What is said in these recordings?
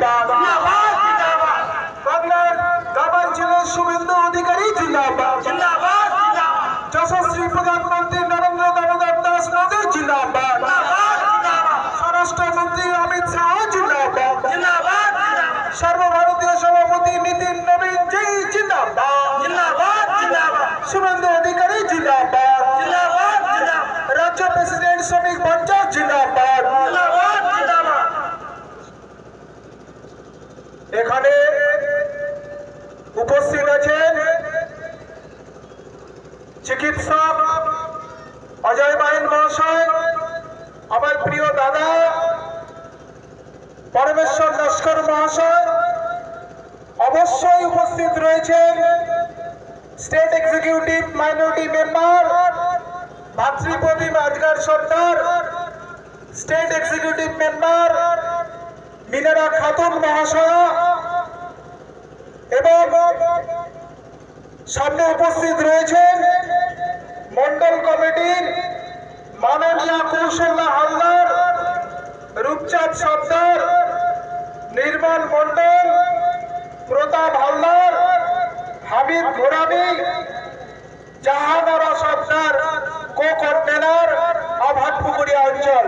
জিন্দাবাদ জিন্দাবাদ জিন্দাবাদ বাংলার দাবাল ছিলেন শুভেন্দু অধিকারী জিন্দাবাদ জিন্দাবাদ জিন্দাবাদ যশস্বী প্রধানমন্ত্রী নরেন্দ্র দামোদর দাস মোদী জিন্দাবাদ জিন্দাবাদ জিন্দাবাদ স্বরাষ্ট্রমন্ত্রী অমিত শাহ জিন্দাবাদ জিন্দাবাদ সর্বভারতীয় সভাপতি নীতিন নবীন জি জিন্দাবাদ জিন্দাবাদ জিন্দাবাদ শুভেন্দু অধিকারী জিন্দাবাদ জিন্দাবাদ জিন্দাবাদ রাজ্য প্রেসিডেন্ট শ্রমিক বঞ্চক জিন্দাবাদ জিন্দাবাদ জিন্দাবাদ এখানে উপস্থিত আছেন চিকিৎসক অজয় মাহিন মহাশয়, আমার প্রিয় দাদা পরমেশ্বর লস্কর মহাশয়, অবশ্যই উপস্থিত রয়েছেন স্টেট এক্সিকিউটিভ মাইনরিটি মেম্বার ভাতৃপ্রতিম Asgar Sardar, state executive member Minara Khatun মহাশয়া এবং সামনে উপস্থিত রয়েছেন মন্ডল কমিটির মাননীয় কৌশল্যা হালদার, রূপচাঁদ সর্দার, নির্মল মন্ডল, প্রতাপ হালদার, হামিদ ঘোরানি, জাহানারা সর্দার, কো কনভেনার ভাটপুকুরিয়া অঞ্চল।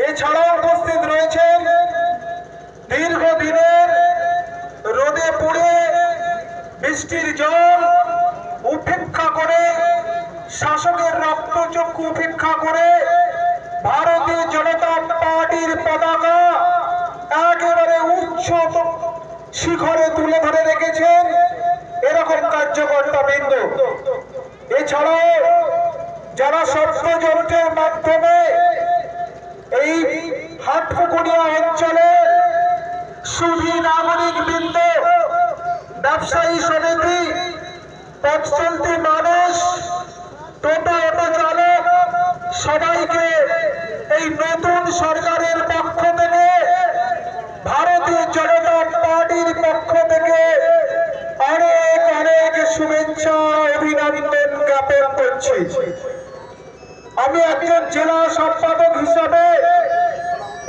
এছাড়াও উপস্থিত রয়েছেন দীর্ঘদিনের রোদে পুড়ে বৃষ্টির জল উপেক্ষা করে, শাসকের রক্তচক্ষু উপেক্ষা করে ভারতীয় জনতা পার্টির পতাকা একেবারে উচ্চ শিখরে তুলে ধরে রেখেছেন এরকম কার্যকর্তা বৃন্দ। এছাড়াও যারা ষড়যন্ত্রের মাধ্যমে এই হাটপুকুরিয়া অঞ্চলে সুধী নাগরিক বৃন্দ, ব্যবসায়ী সমিতি, পথ চলতি মানুষ, টোটো অটো চালক সবাইকে এই নতুন সরকারের পক্ষ থেকে, ভারতীয় জনতা পার্টির পক্ষ থেকে অনেক অনেক শুভেচ্ছা অভিনন্দন জ্ঞাপন করছি। আমি একজন জেলা সম্পাদক হিসাবে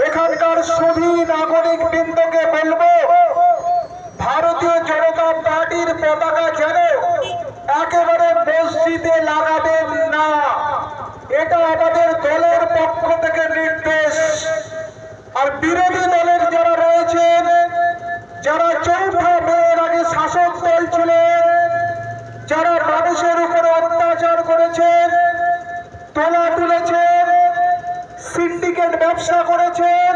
এখানকার সুধী নাগরিক বৃন্দকে বলবো, ভারতীয় জনতা পার্টির পতাকা যেন একেবারে মসজিদে লাগাবেন না, এটা আমাদের দলের পক্ষ থেকে নির্দেশ। আর বিরোধী দলের যারা রয়েছেন, যারা চৌঠা মেয়ের আগে শাসক দল ছিলেন, যারা মানুষের উপরে অত্যাচার করেছেন, তোলা তুলেছেন, সিন্ডিকেট ব্যবসা করেছেন,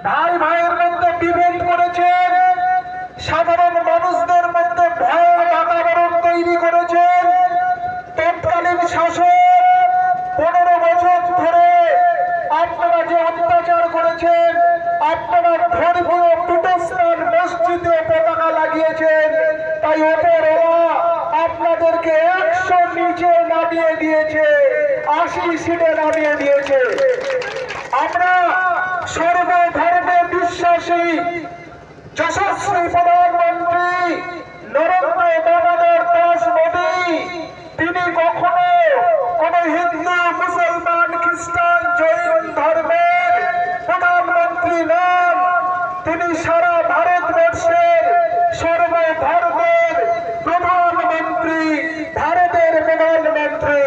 ভাই ভাইয়ের মধ্যে বিভেদ করেছেন, সাধারণ মানুষদের মধ্যে ভয়ের বাতাবরণ তৈরি করেছেন, তৎকালীন শাসক 15 বছর ধরে আপনারা যে অত্যাচার করেছেন, আপনারা ধর্মীয় পীঠস্থান মসজিদে পতাকা লাগিয়েছেন, তাই ওপরওয়ালা আপনাদেরকে 100 নিচে নামিয়ে দিয়েছে, 80 সিটে নামিয়ে দিয়েছে। আমরা সর্বধর্মে বিশ্বাসী যশস্বী প্রধানমন্ত্রী নরেন্দ্র দামোদর দাস মোদী, তিনি কখনো কোন হিন্দু, মুসলমান, খ্রিস্টান, জৈন ধর্মের প্রধানমন্ত্রী নন। তিনি সারা ভারতবর্ষের সর্বধর্মের প্রধানমন্ত্রী, ভারতের প্রধানমন্ত্রী,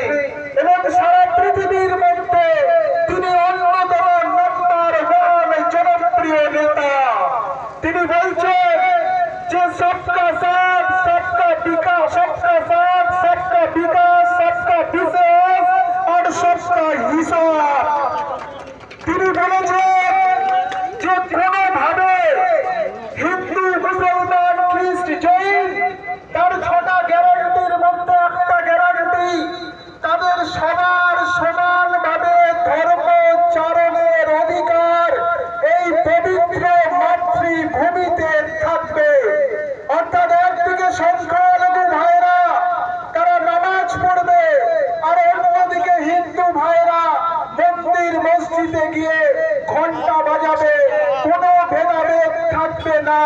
এবং সারা পৃথিবীর মধ্যে তিনি অন্যতম নাম্বার 1 জনপ্রিয় নেতা। তিনি বলছেন যে সবকা সাথ সবকা বিকাশ, সবকা সাথ সবকা বিকাশ, সবকা বিশেষ আর সবকা হিসাব। তিনি বলেছেন যে কোনোভাবে হিন্দু, মুসলমান, খ্রিস্ট, জৈন, তার 6টা গ্যারান্টির মধ্যে একটা গ্যারান্টি, তাদের সবার সমানভাবে ধর্মচারণের অধিকার এই পবিত্র মাতৃভূমিতে থাকবে। অর্থাৎ একদিকে সংখ্যালঘু ভাইরা তারা নামাজ পড়বে, আর অন্যদিকে হিন্দু ভাইরা মন্দির মসজিদে গিয়ে ঘন্টা বাজাবে, কোনো ভেদাভেদ থাকবে না।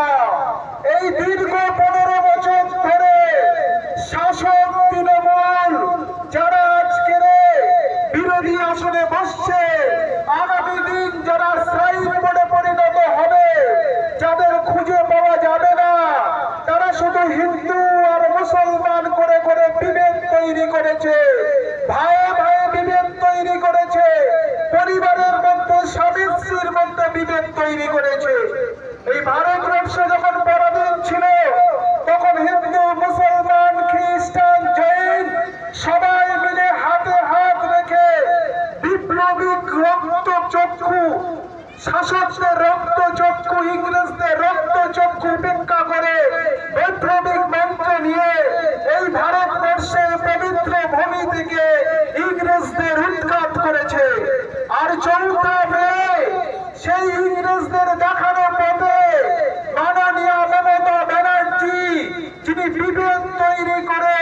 এই দীর্ঘ 15 বছর ধরে শাসক তৃণমূল যারা আজকের বিরোধী আসনে বসছে, আগামী দিন যারা সাইন বোর্ডে পরিণত হবে, যাদের এই ভারতবর্ষে যখন পরাধীন ছিল তখন হিন্দু, মুসলমান, খ্রিস্টান, জৈন সবাই মিলে হাতে হাত রেখে বিপ্লবিক রক্তচক্ষু, শাসকদের রক্তচক্ষু, ইংরেজদের রক্তচক্ষু উপেক্ষা করে বৈপ্লবিক মন্ত্র নিয়ে এই ভারতবর্ষের পবিত্র ভূমি থেকে ইংরেজদের উৎখাত করেছে। আর চৌঠা মে সেই ইংরেজদের দেখানো পথে মাননীয় মমতা ব্যানার্জি, যিনি বিভেদ তৈরি করে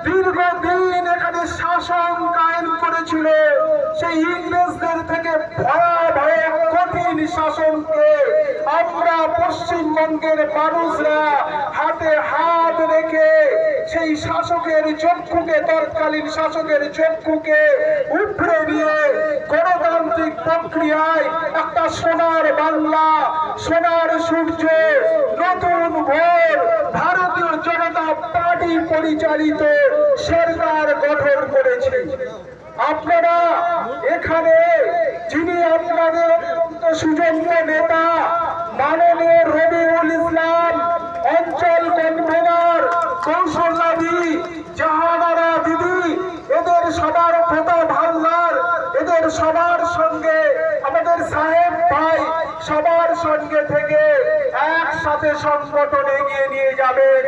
দীর্ঘদিন এখানে শাসন কায়েম করেছিল, সেই ইংরেজদের থেকে ভয়াবহ কঠিন শাসনকে আমরা পশ্চিমবঙ্গের মানুষরা হাতে হাত রেখে সেই শাসকের চক্ষুকে, তৎকালীন শাসকের চক্ষুকে উপড়ে নিয়ে গণতান্ত্রিক প্রক্রিয়ায় একটা সোনার বাংলা, সোনার সূর্য, নতুন ভোর, ভারতীয় জনতা পার্টি পরিচালিত সরকার গঠন করেছে। আপনারা এখানে যিনি আপনাদের সুযোগ্য নেতা মাননীয় রবিউল ইসলাম, অঞ্চল কনভেনর কৌশল্যাদি, জাহানারা দিদি, এদের সবার প্রতাপ হালদার, এদের সবার সঙ্গে আমাদের সাহেব ভাই সবার সঙ্গে থেকে একসাথে সংগঠন এগিয়ে নিয়ে যাবেন।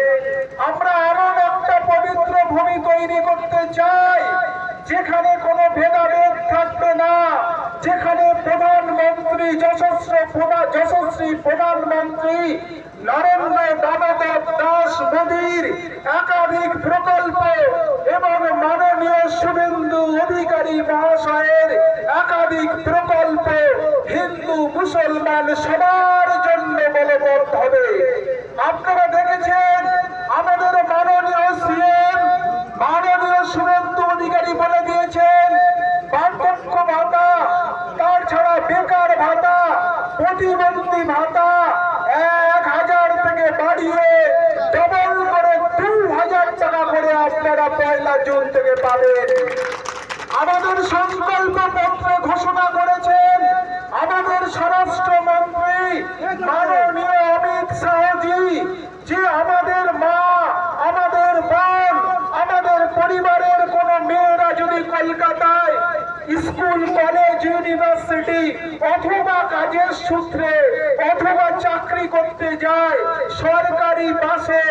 আমরা এমন একটা পবিত্র ভূমি তৈরি করতে চাই যেখানে কোনো ভেদাভেদ থাকবে না, যেখানে প্রধানমন্ত্রী যশস্বী প্রধানমন্ত্রী নরেন্দ্র দামোদর দাস মোদীর একাধিক প্রকল্প এবং মাননীয় শুভেন্দু অধিকারী মহাশয়ের একাধিক প্রকল্প হিন্দু মুসলমান সবার জন্য বলবৎ হবে। আপনারা দেখেছেন আমাদের মাননীয় সিএম মাননীয় শুভেন্দু অধিকারী বলে দিয়েছেন বার্ধক্য ভাতা, তার ছাড়া বেকার ভাতা, প্রতিবন্ধী ভাতা 1000 থেকে বাড়িয়ে ডবল করে 2000 টাকা করে আপনারা 1 জুন থেকে পাবেন। আমাদের সংকল্প পত্রে ঘোষণা করেছেন আমাদের স্বরাষ্ট্রমন্ত্রী মাননীয় অমিত শাহজি, যে আমাদের মা, আমাদের বোন, আমাদের পরিবারের কোন মেয়েরা যদি কলকাতায় স্কুল, কলেজ, ইউনিভার্সিটি অথবা কাজের সূত্রে অথবা চাকরি করতে যায়, সরকারি বাসে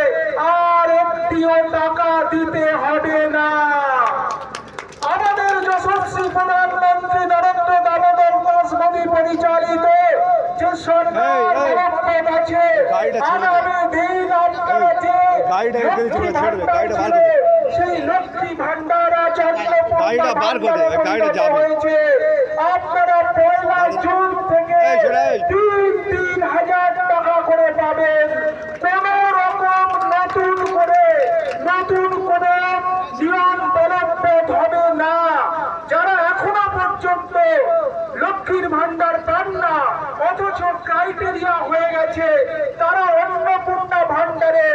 আর একটিও টাকা দিতে হবে না। আমাদের যশস্বী প্রধানমন্ত্রী নরেন্দ্র দামোদর দাস মোদী পরিচালিত যে সরকার আছে, আগামী দিন আপনারা যে সেই লক্ষ্মী ভান্ডার হয়েছে, আপনারা 1 জুন থেকে 3,000 টাকা করে পাবেন। কোন রকম নতুন করে নিয়ম বলবৎ হবে না। যারা এখনো পর্যন্ত লক্ষ্মীর ভান্ডার পান না অথচ ক্রাইটেরিয়া হয়ে গেছে, তারা অন্নপূর্ণা ভান্ডারে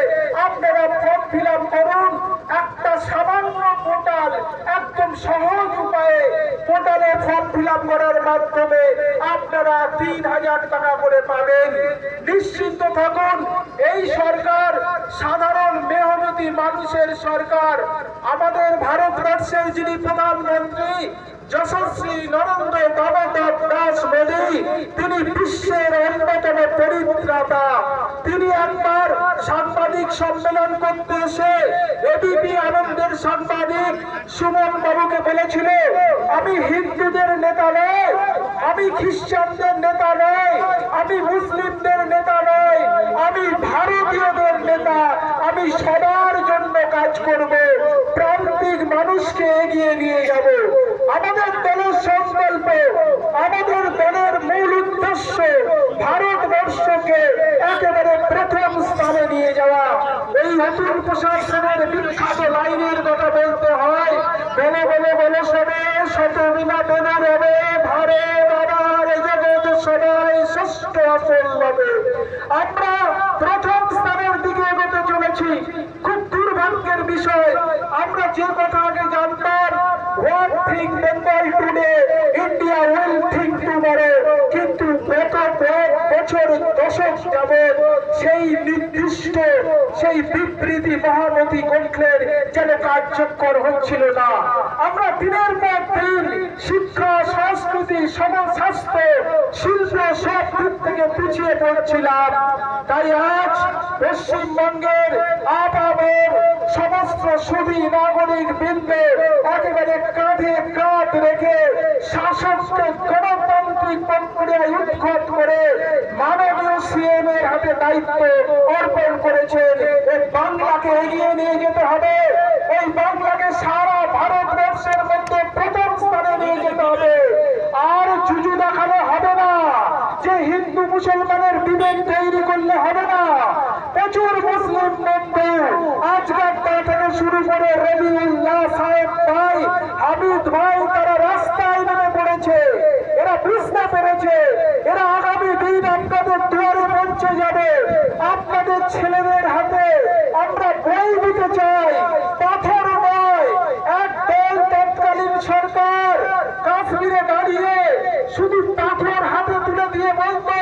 আপনারা ফর্ম ফিল আপ করুন। একটা সামান্য পোর্টাল, একদম সহজ উপায়ে পোর্টালে ফর্ম ফিল আপ করার মাধ্যমে আপনারা 3,000 টাকা করে পাবেন। নিশ্চিন্ত থাকুন, এই সরকার সাধারণ মেহনতি মানুষের সরকার। আমাদের ভারতবর্ষের যিনি প্রধানমন্ত্রী যশস্বী নরেন্দ্র দামোদর দাস মোদী, তিনি বিশ্বের অন্যতম পরিত্রাতা। তিনি একবার সাংবাদিক সম্মেলন করতে এসে এবিপি আনন্দের সাংবাদিক সুমন বাবুকে বলেছিল, আমি হিন্দুদের নেতা নই, আমি খ্রিস্টানদের নেতা নই, আমি মুসলিমদের নেতা নই, আমি ভারতীয়দের নেতা, আমি সবার জন্য কাজ করব, প্রান্তিক মানুষকে এগিয়ে নিয়ে যাব। আমাদের দলের সংকল্প, আমাদের দলের মূল উদ্দেশ্য ভারতবর্ষকে একেবারে প্রথম স্থানে নিয়ে যাওয়া। এই অতুল প্রসাদ সেনের বিখ্যাত লাইনের কথা বলতে হয়, বলে বলে বলে সবে শত বিনা বেনা রবে, ভারে বাবার জগৎ সবাই ষষ্ঠ আসল হবে। আমরা প্রথম স্থানের দিকে এগোতে চলেছি। খুব দুর্ভাগ্যের বিষয়, আমরা যে কথা আগে জানতাম, One thing Bengal today, India will think tomorrow. কিন্তু গত বছর দশক যাবৎ সেই নির্দিষ্ট সেই বিবৃতি মহামতি গ্রন্থের যেন কার্যকর হচ্ছিল না। আমরা দিনের পর দিন শিক্ষা, সংস্কৃতি, সমাজস্বাস্থ্য, শিল্প সব দিক থেকে পিছিয়ে পড়ছিলাম। তাই আজ পশ্চিমবঙ্গের আপামর সমস্ত সুধী নাগরিক বৃন্দে একেবারে কাঁধে কাঁধ রেখে শাসককে গণতান্ত্রিক প্রক্রিয়ায় উৎখাত করে মাননীয় সিএম এর হাতে দায়িত্ব অর্পণ করেছেন। এই বাংলাকে এগিয়ে নিয়ে যেতে হবে, এই বাংলাকে সারা ভারতবর্ষের মধ্যে প্রথম স্থানে নিয়ে যেতে হবে। আর জুজু দেখানো হবে না যে হিন্দু মুসলমানের বিভেদ তৈরি করলে হবে না। প্রচুর মুসলিম বন্ধু আজকের থেকে শুরু করে রবিউল্লাহ সাহেব ভাই, হামিদ ভাই, তারা রাস্তায় নেমে পড়েছে। এরা বুঝতে পেরেছে এরা আগামী দিন আপনাদের দুয়ারে পৌঁছে যাবে। আপনাদের ছেলেদের হাতে আমরা বই দিতে চাই, পাথর নয়। এক দল তৎকালীন সরকার কাশ্মীরে দাঁড়িয়ে শুধু পাথর হাতে তুলে দিয়ে বলতো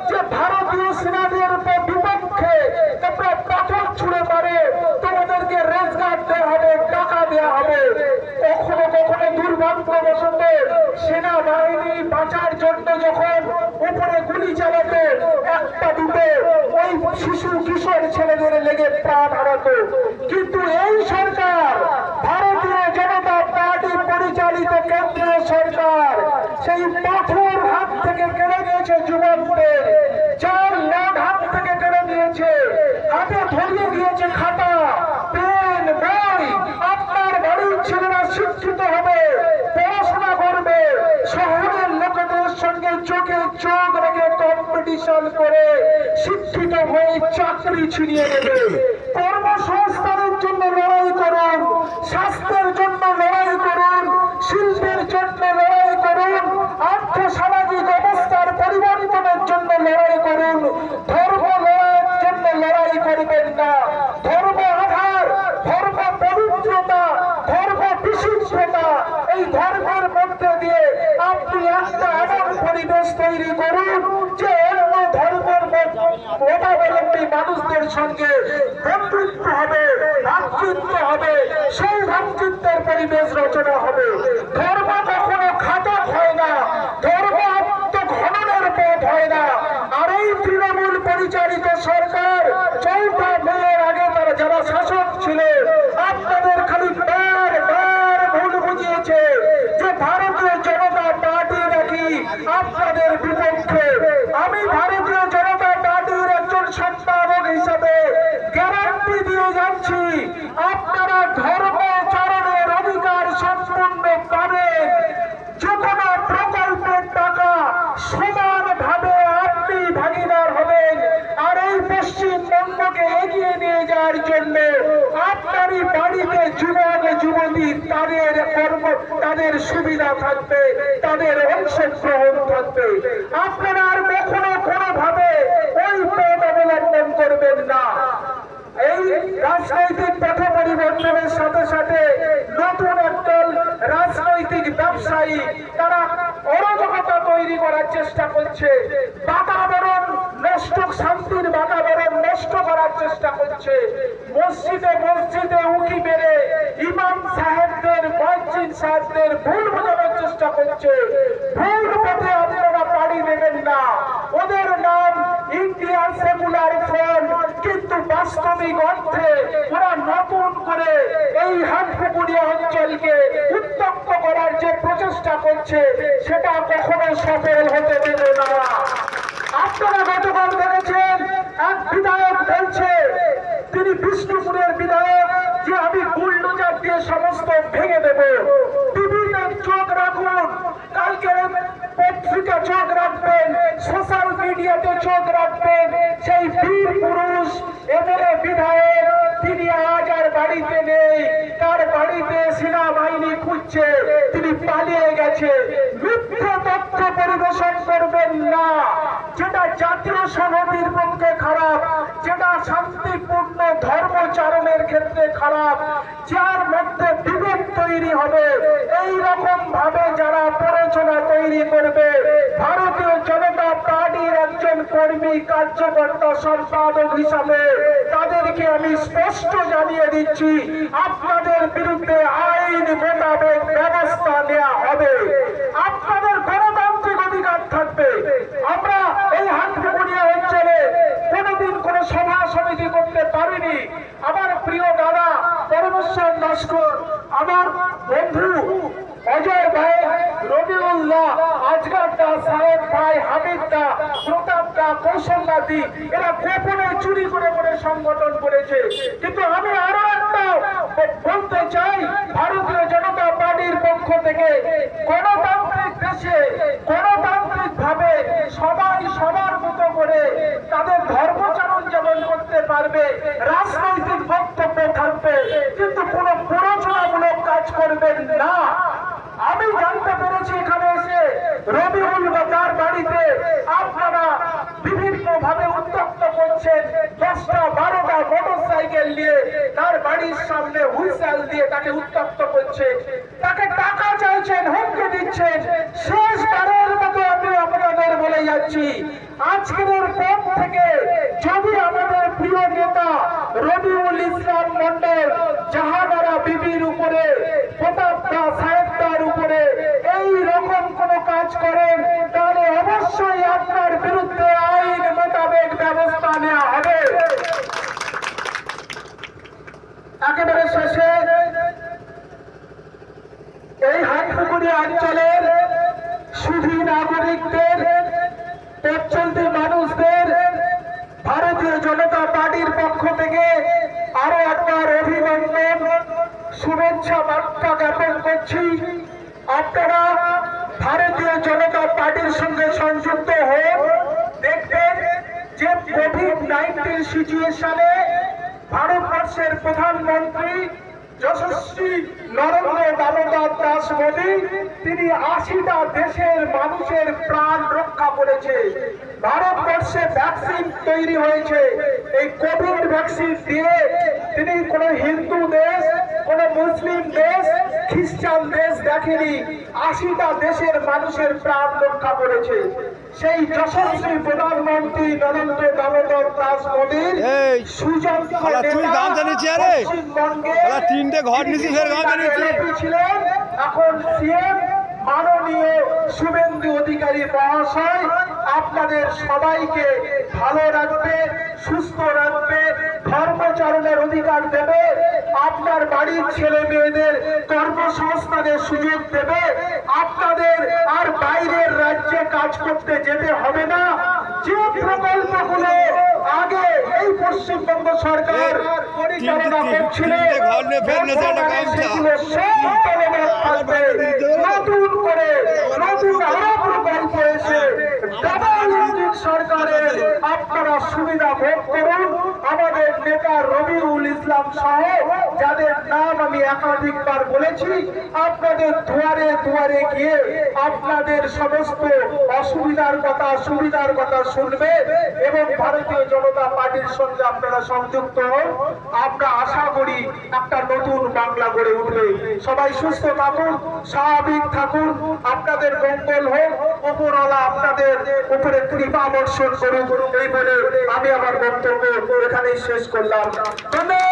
যে ভারতীয় সেনাদের বিপক্ষে তোমরা পাথর ছুঁড়ে পারে, তোমাদেরকে রোজগার দেওয়া হবে, টাকা দেওয়া হবে। কখনো কখনো দুর্ভাগ্যবশত সেনাবাহিনী বাঁচার জন্য যখন উপরে গুলি চালাতো, একটা দুটো ওই শিশু কিশোর ছেলেদের লেগে প্রাণ হারাতো। কিন্তু এই সরকার, ভারতীয় জনতা পার্টি পরিচালিত কেন্দ্রীয় সরকার, সেই পাথর হাত থেকে কেড়ে নিয়েছে যুবকদের, চার লাখ হাত থেকে কেড়ে নিয়েছে, হাতে ধরিয়ে দিয়েছে খাতা, পেন, বই। আপনার বাড়ির ছেলেরা শিক্ষিত হবে, পড়াশোনা করবে, শহরের লোকেদের সঙ্গে চোখে চোখ রেখে কম্পিটিশন করে শিক্ষিত হয়ে চাকরি ছিনিয়ে নেবে। কর্মসংস্থানের জন্য লড়াই করুন, স্বাস্থ্যের জন্য লড়াই করুন, শিল্পের জন্য লড়াই করুন, আর্থ সামাজিক অবস্থার পরিবর্তনের জন্য লড়াই করুন। ধর্ম লড়াইয়ের জন্য লড়াই করবেন না। ধর্ম আধার, ধর্ম পবিত্রতা, ধর্ম বিশুদ্ধতা, এই ধর্মের মধ্যে দিয়ে আপনি একটা এমন পরিবেশ তৈরি করুন যে অন্য ধর্মের মতাবলম্বী মানুষদের সঙ্গে বন্ধুত্ব হবে, ভাতৃত্ব হবে, সেই ভাতৃত্বের পরিবেশ রচনা হবে। ধর্ম কখনো ঘাতক হয় না, ধর্ম আত্মঘননের পথ হয় না। আর এই তৃণমূল পরিচালিত সরকার 4টা মেয়ের আগে তারা যারা শাসক ছিল, আপনাদের খালি বারবার ভুল বুঝিয়েছে যে ভারতীয় জনতা পার্টি নাকি আপনাদের বিপক্ষে। আমি ভারতীয় জনতা পার্টির একজন সম্পাদক হিসাবে গ্যারান্টি দিয়ে যাচ্ছি, আপনারা ধর্মাচরণের অধিকার সম্পূর্ণ পাবেন। যে কোনো প্রকল্পের টাকা সমানভাবে আপনি ভাগিদার হবেন। আর এই পশ্চিমবঙ্গকে এগিয়ে নিয়ে যাওয়ার জন্য আপনারই বাড়িতে যুবক যুবতী তাদের সুবিধা থাকবে, তাদের অংশগ্রহণ থাকবে। আপনারা আর কখনো কোনোভাবে ওই পথ অবলম্বন করবেন না। এই রাজনৈতিক পথ পরিবর্তনের সাথে সাথে নতুন একদল রাজনৈতিক ব্যবসায়ী তারা অরাজকতা তৈরি করার চেষ্টা করছে, বাতাবরণ নষ্ট, শান্তির বাতাবরণ নষ্ট করার চেষ্টা করছে। মসজিদে মসজিদে উঁকি মেরে ইমাম সাহেবদের, মুয়াজ্জিন সাহেবদের ভুল বোঝানোর চেষ্টা করছে। ভুল পথে আপনারা পাড়ি দেবেন না। ওদের নাম ইন্ডিয়ান সেকুলার ফ্রন্ট, কিন্তু বাস্তবিক অর্থে ওরা নতুন করে এই হাটপুকুরিয়া অঞ্চলকে উত্তপ্ত করার যে প্রচেষ্টা করছে সেটা কখনো সফল হতে দেবে না। আপনারা গতকাল দেখেছেন এক বিধায়ক বলছে, তিনি বিষ্ণুপুরের বিধায়ক, যে আমি বুলডোজার দিয়ে সমস্ত ভেঙে দেব। টিভিতে চোখ রাখুন, কালকে পত্রিকা চোখ রাখবেন, সোশ্যাল মিডিয়াতে চোখ রাখবেন। সেই বীর পুরুষ এমএলএ বিধায়ক তিনি আজ আর বাড়িতে নেই, তার বাড়িতে সেনাবাহিনী খুঁজছে, তিনি পালিয়ে গেছে। মিথ্যা তথ্য পরিবেশন করবেন না, যেটা জাতীয় সংহতির পক্ষে খারাপ, যেটা শান্তিপূর্ণ ধর্মচারণের ক্ষেত্রে খারাপ, যার মধ্যে বিভেদ তৈরি হবে। এই রকম ভাবে যারা প্ররোচনা তৈরি করবে, ভারতীয় জনতা পার্টির একজন কর্মী কার্যকর্তা সম্পাদক হিসাবে তাদেরকে আমি স্পষ্ট জানিয়ে দিচ্ছি, আপনাদের বিরুদ্ধে আইন মোতাবেক ব্যবস্থা নেওয়া হবে। আপনাদের গণতান্ত্রিক অধিকার থাকবে। আমরা এই হাটপুকুরিয়া অঞ্চলে কোনোদিন কোনো সভা সমিতি করতে পারিনি। আমার প্রিয় দাদা পরমেশ্বর নস্কর, আমার বন্ধু অজয় ভাই, রবিউল্লাহ, আজগার দা, সাহেব ভাই, হামিদ দা, প্রতাপ দা, কৌশলদাদি, এরা গোপনে চুরি করে করে সংগঠন করেছে। কিন্তু আমি আরো একটা বলতে চাই, ভারতীয় জনতা পার্টির পক্ষ থেকে গণতান্ত্রিক দেশে গণতান্ত্রিক ভাবে সবাই সবার মতো করে তাদের ধর্মচারণ যেমন করতে পারবে, রাজনৈতিক বক্তব্য থাকবে, কিন্তু কোনো প্ররোচনামূলক কাজ করবেন না। আমি জানতে পেরেছি এখানে এসে রবিউল বাজার বাড়িতে আপনারা বিভিন্ন ভাবে উত্তপ্ত করছেন, 10টা 12টা মোটর সাইকেল নিয়ে তার বাড়ির সামনে হুইসেল দিয়ে তাকে উত্তপ্ত করছে, তাকে টাকা চাইছেন, হুমকি দিচ্ছেন। শেষবারের মতো আমি আপনাদের বলে যাচ্ছি, আজকের পর থেকে যদি আমাদের প্রিয় নেতা রবিউল ইসলাম মন্ডল জাহানারা বিবির উপরে, প্রতাপ দা, সাহেব দার উপরে এই রকম কোন কাজ করেন, তাহলে অবশ্যই আপনার বিরুদ্ধে আইন মোতাবেক ব্যবস্থা নেওয়া হবে। একেবারে শেষে এই হাটপুকুরিয়া অঞ্চলের সুধী নাগরিকদের, পথচলতি মানুষদের ভারতীয় জনতা পার্টির পক্ষ থেকে আরো একবার অভিনন্দন, শুভেচ্ছা বার্তা জ্ঞাপন করছি। আপনারা ভারতীয় জনতা পার্টির সঙ্গে সংযুক্ত হয়ে দেখবেন যে কোভিড-19 সিচুয়েশনে ভারতবর্ষের প্রধানমন্ত্রী যশস্বী নরেন্দ্র দামোদর দাস মোদী, তিনি 80টা দেশের মানুষের প্রাণ রক্ষা করেছে। ভারতবর্ষে ভ্যাকসিন তৈরি হয়েছে। এই কোভিড ভ্যাকসিন দিয়ে তিনি কোনো হিন্দু দেশ, কোন মুসলিম দেশ, খ্রিস্টান দেশ দেখেনি, 80টা দেশের মানুষের প্রাণ রক্ষা করেছে। সেই যশস্বী প্রধানমন্ত্রী নরেন্দ্র দামোদর দাস মোদীর সুযোগ্য ছিলেন এখন সিএম মাননীয় শুভেন্দু অধিকারী মহাশয় আপনাদের সবাইকে ভালো রাখবে, সুস্থ রাখবে, ধর্মচারণের অধিকার দেবে, আপনার বাড়ির ছেলে মেয়েদের কর্মসংস্থানের সুযোগ দেবে, আপনাদের আর বাইরের রাজ্যে কাজ করতে যেতে হবে না। যে প্রকল্পগুলো আগে এই পশ্চিমবঙ্গ সরকার পরিচালনা করছিল সেগুলো সব চলমান থাকবে। নতুন করে নতুন আরো প্রকল্প এসে ডাবল ইঞ্জিন সরকারের আপনারা সুবিধা ভোগ করুন। আমাদের নেতা রবিউল ইসলাম সহ যাদের নাম আমি একাধিকবার বলেছি, আপনাদের দুয়ারে দুয়ারে গিয়ে আপনাদের সমস্ত অসুবিধার কথা, সুবিধার কথা শুনবে এবং ভারতীয় জনতা পার্টির সঙ্গে আপনারা সংযুক্ত হন। আমরা আশা করি একটা নতুন বাংলা গড়ে উঠবে। সবাই সুস্থ থাকুন, স্বাভাবিক থাকুন, আপনাদের মঙ্গল হোক, উপরওয়ালা আপনাদের উপরে কৃপা বর্ষণ করুন। এই বলে আমি আমার বক্তব্য এখানেই শেষ করলাম। ধন্যবাদ।